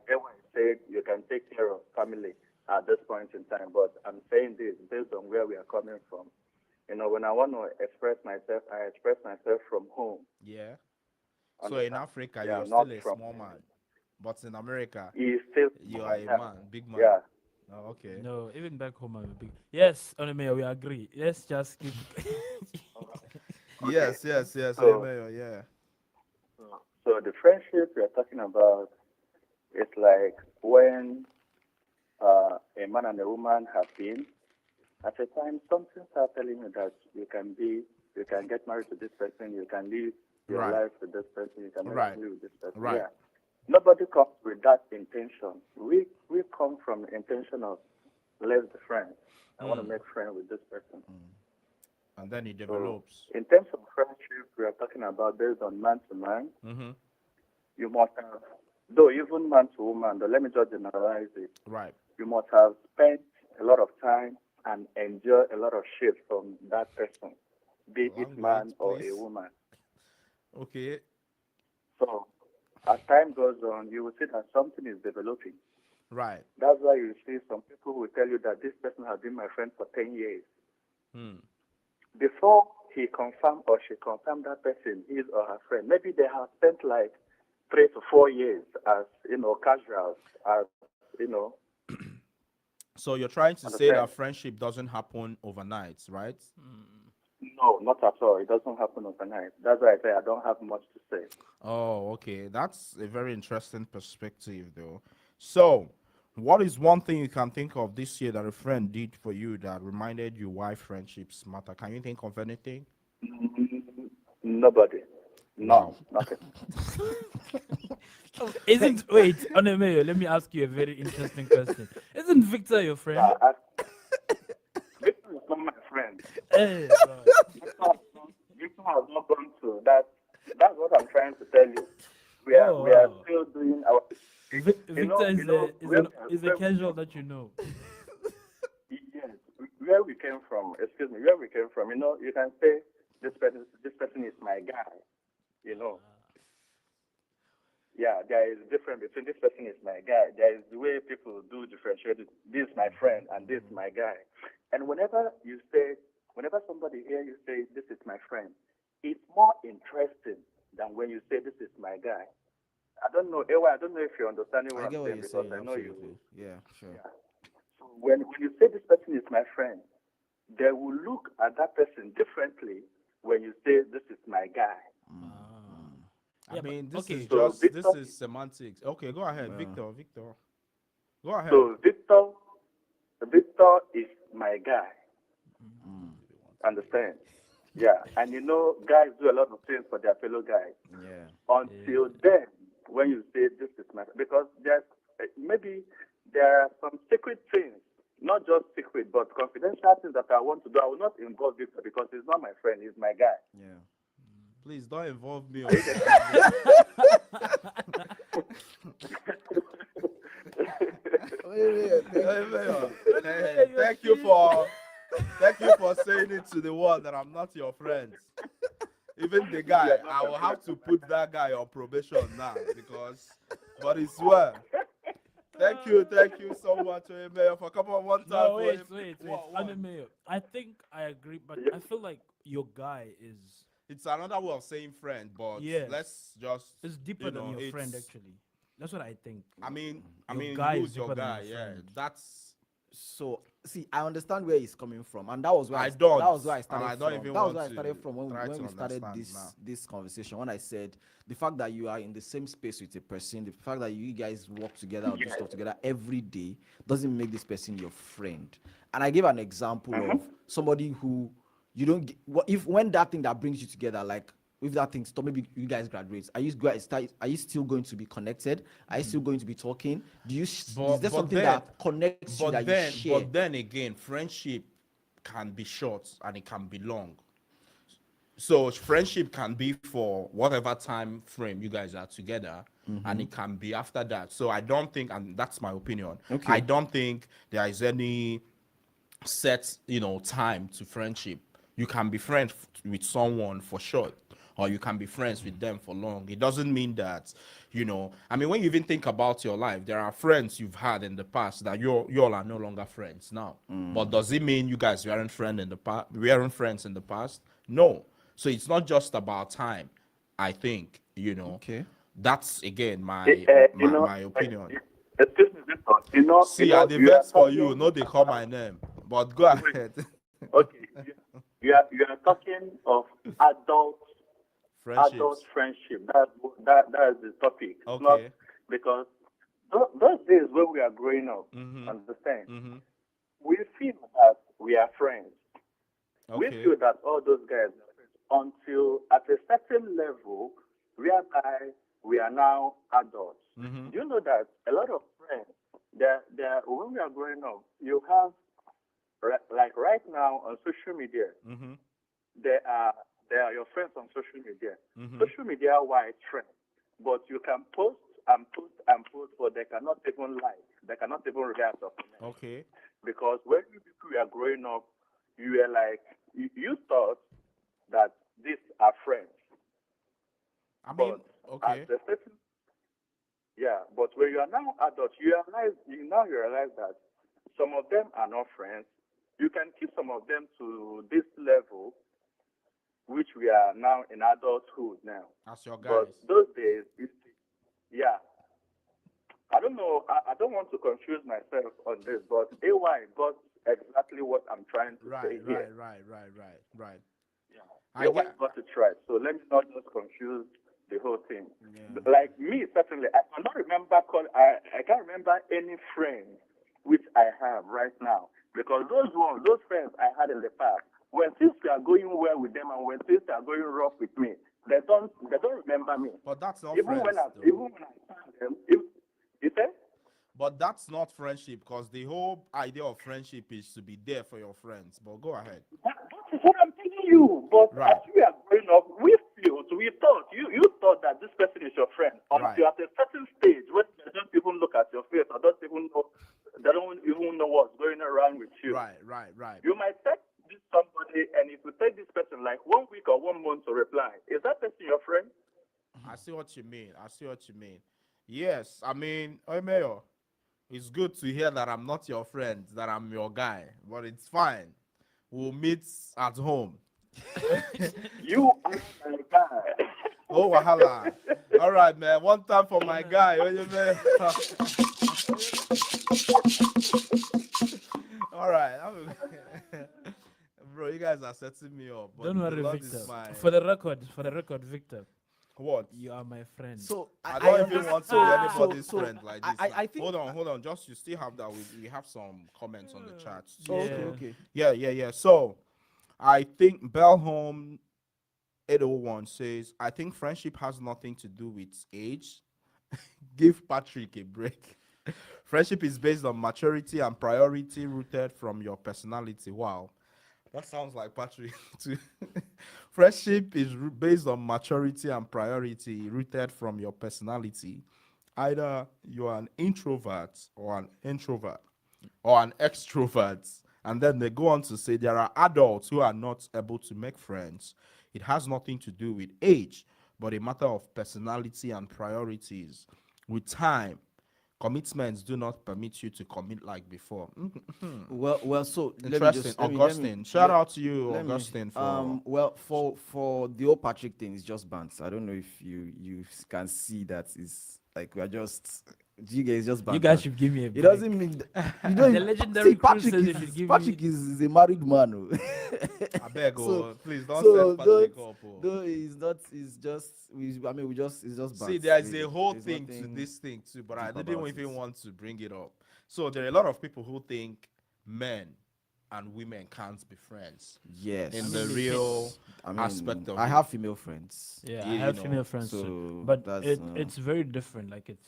everyone said, you can take care of family at this point in time, but I'm saying this based on where we are coming from. You know, when I want to express myself, I express myself from home. Yeah. So in Understand? Africa, Yeah, you're not still a from. small man, but in America, He's still. you are a Yeah. man, big man. Yeah. Oh, okay. No, even back home, I'm a big. Yes, Oneme, we agree. Let's just keep. Okay. Yes. So, Amen. Yeah. so the friendship we are talking about is like when a man and a woman have been. At a time, something starts telling you that you can get married to this person, you can live your Right. life with this person, you can Right. live with this person. Right. Yeah. Nobody comes with that intention. We come from the intention of let's be friends. I want to make friends with this person. And then it So, develops. in terms of friendship, we are talking about based on man to man. Mm-hmm. You must have, though even man to woman, though, let me just generalize it. Right. You must have spent a lot of time and enjoy a lot of shit from that person, be it Language, man or a please. woman. Okay. So as time goes on, you will see that something is developing. Right. That's why you see some people will tell you that this person has been my friend for 10 years. Before he confirmed or she confirmed that person, his or her friend, maybe they have spent like 3 to 4 years as, casuals, as, So you're trying to say understand? that friendship doesn't happen overnight, right? No, not at all. It doesn't happen overnight. That's why I say I don't have much to say. Oh, okay. That's a very interesting perspective, though. So, what is one thing you can think of this year that a friend did for you that reminded you why friendships matter? Can you think of anything? Nobody. Wow. Nothing. Wait, Oneme, let me ask you a very interesting question. Isn't Victor your friend? Yeah, Victor is not my friend. Hey, Victor has not gone to that. That's what I'm trying to tell you. We are wow. still doing our. Victor is a casual that you know. Yes, where we came from. Excuse me, where we came from. You can say this person is my guy. You know. Yeah, there is a difference between this person is my guy. There is the way people do differentiate it. This is my friend and this is my guy. And whenever somebody hear you say this is my friend, it's more interesting than when you say this is my guy. I don't know, Ewa, I don't know if you're understanding what I I'm get what saying, you're because saying. I know you. Absolutely. Yeah, sure. Yeah. So when you say this person is my friend, they will look at that person differently when you say this is my guy. I mean, this is So just Victor, this is semantics. Okay, go ahead, Victor. Go ahead. so Victor is my guy. Understand? Yeah, and guys do a lot of things for their fellow guys. Yeah. Until then, when you say this is my, because maybe there are some secret things, not just secret, but confidential things that I want to do. I will not involve Victor because he's not my friend; he's my guy. Yeah. Please don't involve me. Thank you for saying it to the world that I'm not your friend. Even the guy, I will have to put that guy on probation now because, but it's well. Thank you so much, Mayor, for coming on one time. No, For wait, him. wait, wait. What, I what? mean, I think I agree, but I feel like your guy is It's another way of saying friend, but yes, let's just, it's deeper than your friend actually. That's what I think. I Your mean, guy is who's your deeper than guy? your Yeah, friend. that's. So see, I understand where he's coming from, and that was where I that don't, was where I and started I don't from. even That was want where I started to from try when to we started understand this now. this conversation. When I said the fact that you are in the same space with a person, the fact that you guys work together or do stuff together every day doesn't make this person your friend. And I gave an example of somebody who you don't get, what if when that thing that brings you together, like if that thing stop, maybe you guys graduate, are you still going to be connected? Are you still going to be talking? Is there something that connects you that you share? But then again, friendship can be short and it can be long. So friendship can be for whatever time frame you guys are together, and it can be after that. So I don't think, and that's my opinion. Okay. I don't think there is any set, time to friendship. You can be friends with someone for short, or you can be friends with them for long. It doesn't mean that, I mean, when you even think about your life, there are friends you've had in the past that you all are no longer friends now. But does it mean you guys weren't friends in the past? No. So it's not just about time. I think, Okay. that's again my opinion. Excuse me, Victor. See, I the vex for you, no, they call my name. But go ahead. Okay, you are talking of adult Friendships. friendship. That is the topic. It's not Okay. because those days when we are growing up, understand, Mm-hmm. we feel that we are friends. We Okay. feel that all those guys are friends until at a certain level, whereby we are now adults. Mm-hmm. You know that a lot of friends, when we are growing up, you have like right now on social media, Mm-hmm. there are your friends on social media, Mm-hmm. social media wide friends, but you can post and post and post, but they cannot even like, they cannot even react or comment. Okay. Because when you people were growing up, you were like, you thought that these are friends. I mean, But okay. at the certain, yeah, but when you are now adults, you now realize that some of them are not friends. You can keep some of them to this level, which we are now in adulthood now. As your But guys. those days, yeah, I don't know. I don't want to confuse myself on this, but AY got exactly what I'm trying to say here. Right. Yeah. I AY get. got it right. So let me not just confuse the whole thing. Yeah. Like me, certainly, I cannot remember. I can't remember any friends which I have right now because those friends I had in the past, when things are going well with them and when things are going rough with me, they don't remember me. But that's not Even when friends, I though. even when I find them, if you say. But that's not friendship because the whole idea of friendship is to be there for your friends. But go ahead. That is what I'm telling you. But Right. as we are growing up, we thought you thought that this person is your friend until Right. at a certain stage when they don't even look at your face or they don't even know what's going around with you. Right. You might text this somebody, and if you take this person like 1 week or 1 month to reply, is that person your friend? I see what you mean. Yes, I mean, Mayor, it's good to hear that I'm not your friend, that I'm your guy, but it's fine. We'll meet at home. You are my guy. Oh, wahala. All right, man. One time for my guy. Man. All right. Bro, you guys are setting me up. But Don't the worry, Lord Victor. is my... For the record, Victor, What? you are my friend. So I don't even want to be anybody's so friend like this. I think. Hold on. Just you still have that. We have some comments on the chat. Oh, Yeah. okay. Yeah. So I think Bellhome 801 says, I think friendship has nothing to do with age. Give Patrick a break. Friendship is based on maturity and priority rooted from your personality. Wow. That sounds like Patrick too. Friendship is based on maturity and priority rooted from your personality. Either you are an introvert or an extrovert. And then they go on to say there are adults who are not able to make friends. It has nothing to do with age, but a matter of personality and priorities. With time, commitments do not permit you to commit like before. Well, so let me Interesting. just Augustine. Shout out to you, let me Augustine, for well, for the old Patrick thing, it's just bands. I don't know if you can see that is like we are just you guys just banter. You guys should give me a It break. doesn't mean you know The legendary see, crew Patrick says they should give Patrick me. is a married man. Oh. I beg, So please don't so set Patrick up. no, it's not. It's just we just it's just See, banter, there's really. a whole There's thing to nothing this thing too, but I deep didn't about even it. want to bring it up. So there are a lot of people who think men and women can't be friends Yes. in I the mean, they real I mean, aspect of I it. have female friends. Yeah, you I have know, female friends so too, but that's, it's very different. Like it's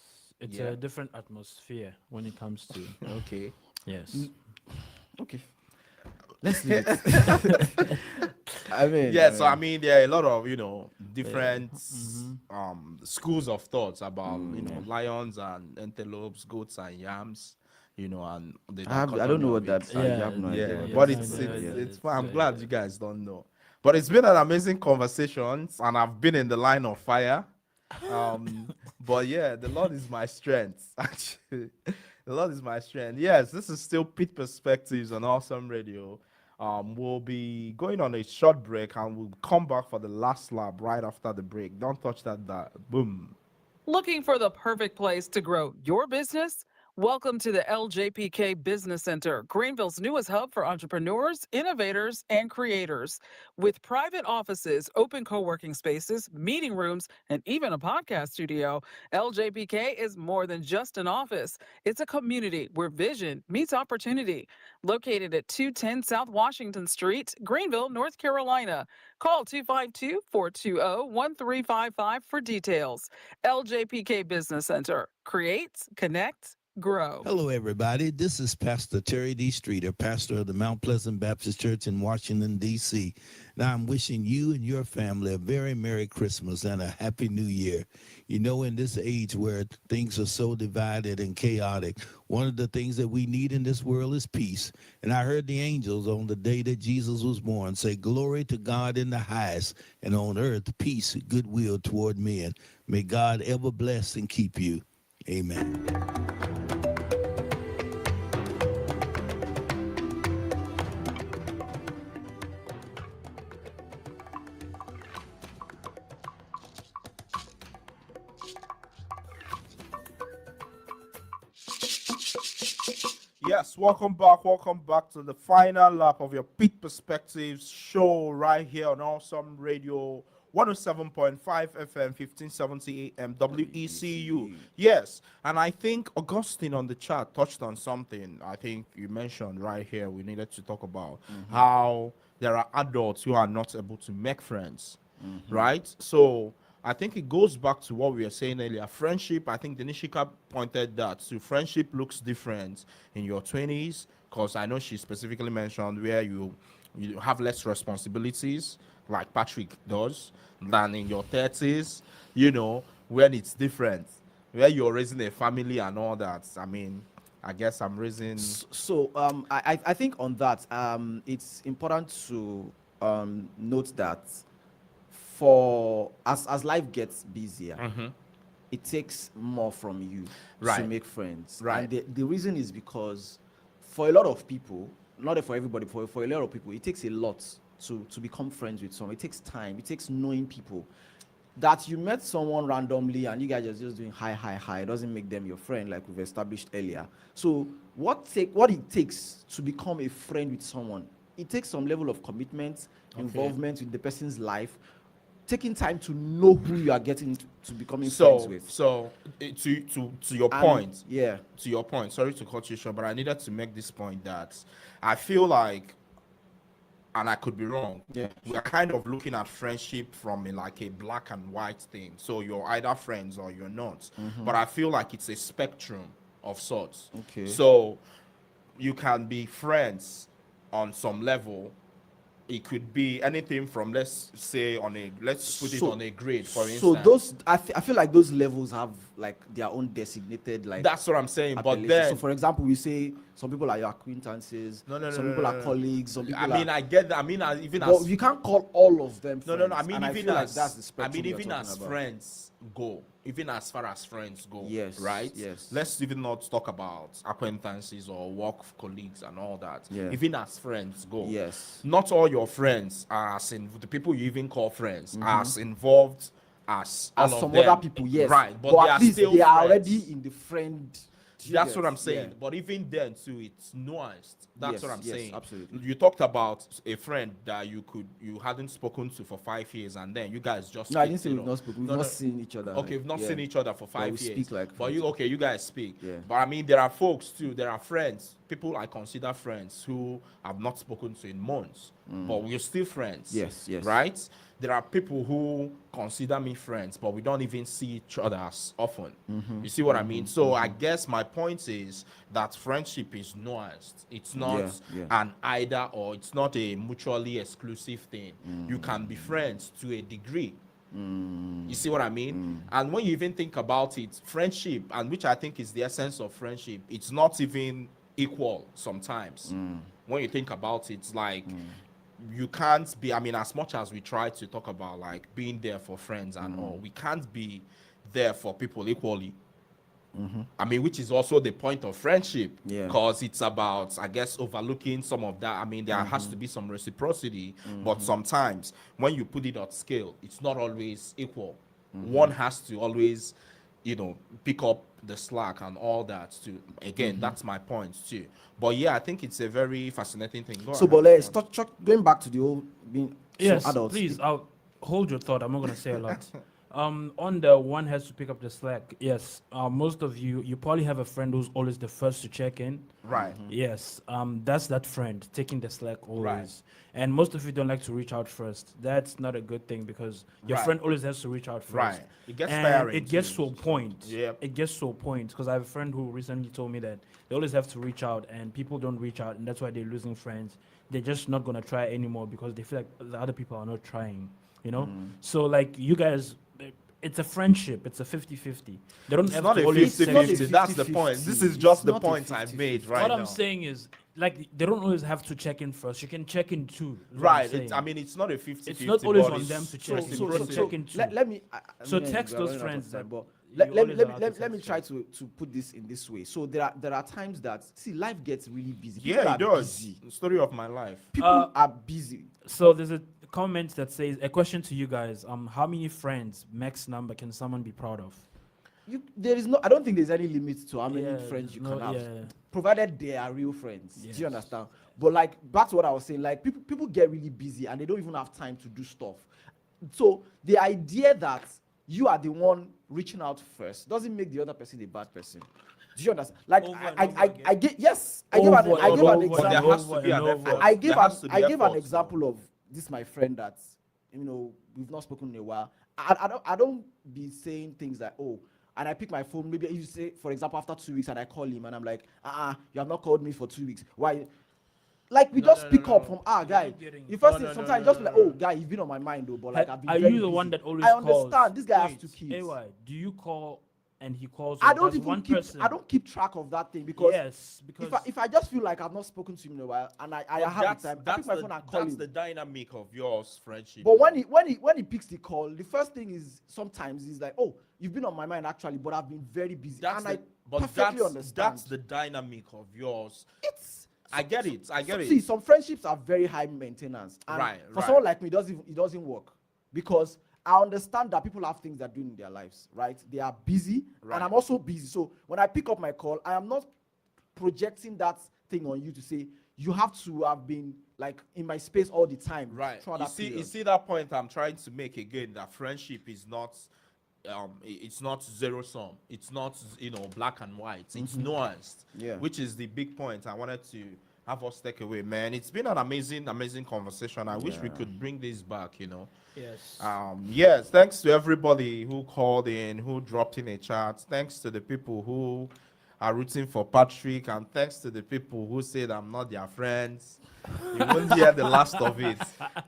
Yeah. a different atmosphere when it comes to Okay. yes. Okay. Let's leave it. I mean, Yeah, so I mean there are a lot of, different schools of thoughts about, lions and antelopes, goats and yams, and the I don't know dichotomy what of it. that. I have no Yeah, idea what but that it's is. no idea. it's It's, fine. I'm glad you guys don't know. But it's been an amazing conversation, and I've been in the line of fire. But yeah, the Lord is my strength. Actually, the Lord is my strength. Yes, this is still Pit Perspectives on Awesome Radio. We'll be going on a short break, and we'll come back for the last lap right after the break. Don't touch that. Boom. Looking for the perfect place to grow your business? Welcome to the LJPK Business Center, Greenville's newest hub for entrepreneurs, innovators, and creators. With private offices, open co-working spaces, meeting rooms, and even a podcast studio, LJPK is more than just an office. It's a community where vision meets opportunity. Located at 210 South Washington Street, Greenville, North Carolina. Call 252-420-1355 for details. LJPK Business Center. Creates, connects, grow. Hello, everybody. This is Pastor Terry D. Streeter, pastor of the Mount Pleasant Baptist Church in Washington, D.C. Now, I'm wishing you and your family a very Merry Christmas and a Happy New Year. You know, in this age where things are so divided and chaotic, one of the things that we need in this world is peace. And I heard the angels on the day that Jesus was born say, "Glory to God in the highest, and on earth peace, goodwill toward men. May God ever bless and keep you. Amen." Yes, welcome back. Welcome back to the final lap of your Pit Perspectives show right here on Awesome Radio 107.5 FM, 1570 AM, WECU. Yes, and I think Augustine on the chat touched on something I think you mentioned right here. We needed to talk about how there are adults who are not able to make friends, right? So I think it goes back to what we were saying earlier. Friendship, I think Denishika pointed that. So friendship looks different in your 20s, because I know she specifically mentioned where you have less responsibilities, like Patrick does, than in your 30s, when it's different, where you're raising a family and all that. I mean, I guess I'm raising. So I think on that it's important to note that for as life gets busier, it takes more from you to Right. make friends. Right. And the reason is because for a lot of people, not for everybody, for a lot of people, it takes a lot to become friends with someone. It takes time. It takes knowing people. That you met someone randomly and you guys are just doing hi doesn't make them your friend, like we've established earlier. So what it takes to become a friend with someone, it takes some level of commitment, involvement with the person's life, taking time to know who you are getting to becoming friends with. So to your And, point, yeah. to your point, sorry to cut you short, but I needed to make this point that I feel like, and I could be wrong, Yeah. we are kind of looking at friendship from a black and white thing. So you're either friends or you're not. But I feel like it's a spectrum of sorts. Okay. So you can be friends on some level it could be anything from, let's say, let's put it So- on a grade, for So instance. those, I feel like those levels have like their own designated like. That's what I'm saying. But appellation. then, So for example, we say some people are your acquaintances. No, Some people are colleagues. Some people I mean, are. I get that. I mean, even But as you can't call all of them. no. Friends. I mean, and even I feel as like that's the I spectrum mean, you're even talking as about. friends go, even as far as friends go. Yes, Right. yes. Let's even not talk about acquaintances or work colleagues and all that. Yeah. Even as friends go. Yes. Not all your friends are as in the people you even call friends are as involved as all As of some them. other people, yes. Right. But, they at are least still they are friends. already in the friend. That's what I'm Yeah. saying. But even then too, it's nuanced. That's Yes, what I'm yes, saying. absolutely. You talked about a friend that you hadn't spoken to for 5 years, and then you guys just No, I speak, didn't say you we've know. not spoken. We've No, not no. seen each other. Okay, we've not Yeah. seen each other for 5 we years. speak like but friends. you guys speak. Yeah. But I mean, there are folks too. There are friends, people I consider friends who I've not spoken to in months, but we're still friends. Yes, yes. Right. There are people who consider me friends, but we don't even see each other as often. You see what I mean? So I guess my point is that friendship is nuanced. It's not Yeah. an either or. It's not a mutually exclusive thing. You can be friends to a degree. You see what I mean? And when you even think about it, friendship, and which I think is the essence of friendship, it's not even equal sometimes. When you think about it, it's like you can't be, I mean, as much as we try to talk about like being there for friends and all, we can't be there for people equally. I mean, which is also the point of friendship, Yeah. because it's about, I guess, overlooking some of that. I mean, there has to be some reciprocity, but sometimes when you put it on scale, it's not always equal. One has to always, pick up the slack and all that too. Again, that's my point too. But yeah, I think it's a very fascinating thing. Go So, ahead. but let's going back to the old being Yes, so adults. please. I'll hold your thought. I'm not gonna say a lot. On the one has to pick up the slack. Yes, most of you probably have a friend who's always the first to check in. Right. Yes, that's that friend taking the slack always. Right. And most of you don't like to reach out first. That's not a good thing because your Right. friend always has to reach out first. Right. It gets and tiring it gets too. to a point. Yep. It gets to a point because I have a friend who recently told me that they always have to reach out and people don't reach out and that's why they're losing friends. They're just not gonna try anymore because they feel like the other people are not trying. So like you guys. It's a friendship. It's a 50-50. They don't It's have not to a always 50-50. check- That's the point. This is just the point I've made right What now. I'm saying is, like, they don't always have to check in first. You can check in too. is what I'm Right. saying. I mean, it's not a 50-50. It's not always but on it's them to check in. reciprocal. You can check in too. Let me. So mean, text we are those running out of friends time, that but you let always me allowed to let me text try to put this in this way. So there are times that life gets really busy. People Yeah, are it does. busy. Story of my life. People are busy. So there's a comment that says, a question to you guys. How many friends, max number, can someone be proud of? There is no. I don't think there's any limit to how many Yeah, friends you no, can have, yeah. provided they are real friends. Do Yes. you understand? But like back to what I was saying, like people get really busy and they don't even have time to do stuff. So the idea that you are the one reaching out first doesn't make the other person a bad person. Do you understand? Like Over and I over again. I gave yes, I gave an Over I and gave an over But there example. has to be an and effort. over. I gave There has to be I gave an effort, example of this my friend that we've not spoken in a while. I don't be saying things like, oh, and I pick my phone, maybe you say, for example, after 2 weeks, and I call him and I'm like, you have not called me for 2 weeks. Why? Like we just pick up from guy. You first thing sometimes just be like, oh guy, you've been on my mind though, but like I've been Are very you the busy. one that always I calls? understand this guy has Wait, 2 kids. AY, do you call and he calls? I or don't does even one keep person? I don't keep track of that thing because Yes, because if I just feel like I've not spoken to him in a while and I have the time, I pick my phone and call that's him. the dynamic of yours friendship. But when he picks the call, the first thing is sometimes he's like, oh, you've been on my mind actually, but I've been very busy. that's and the, I but perfectly that's, understand. that's the dynamic of yours. It's I get it. See, some friendships are very high maintenance. And Right, for right. someone like me, it doesn't work because I understand that people have things they're doing in their lives, right? They are busy, Right. and I'm also busy. So when I pick up my call, I am not projecting that thing on you to say you have to have been like in my space all the time. Right. throughout You that see, you period. see that point I'm trying to make again, that friendship is not it's not zero sum. It's not black and white. It's nuanced. Yeah. Which is the big point I wanted to have us take away, man. It's been an amazing conversation. I wish we could bring this back, yes. Yes, thanks to everybody who called in, who dropped in a chat. Thanks to the people who are rooting for Patrick, and thanks to the people who said I'm not their friends. You won't hear the last of it.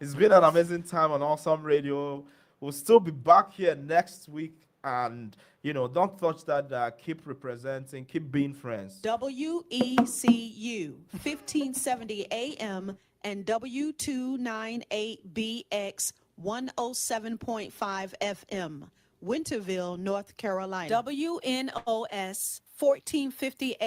It's been an amazing time on Awesome Radio. We'll still be back here next week. And, don't touch that. Keep representing, keep being friends. WECU 1570 AM and W298BX 107.5 FM, Winterville, North Carolina. WNOS 1450 AM.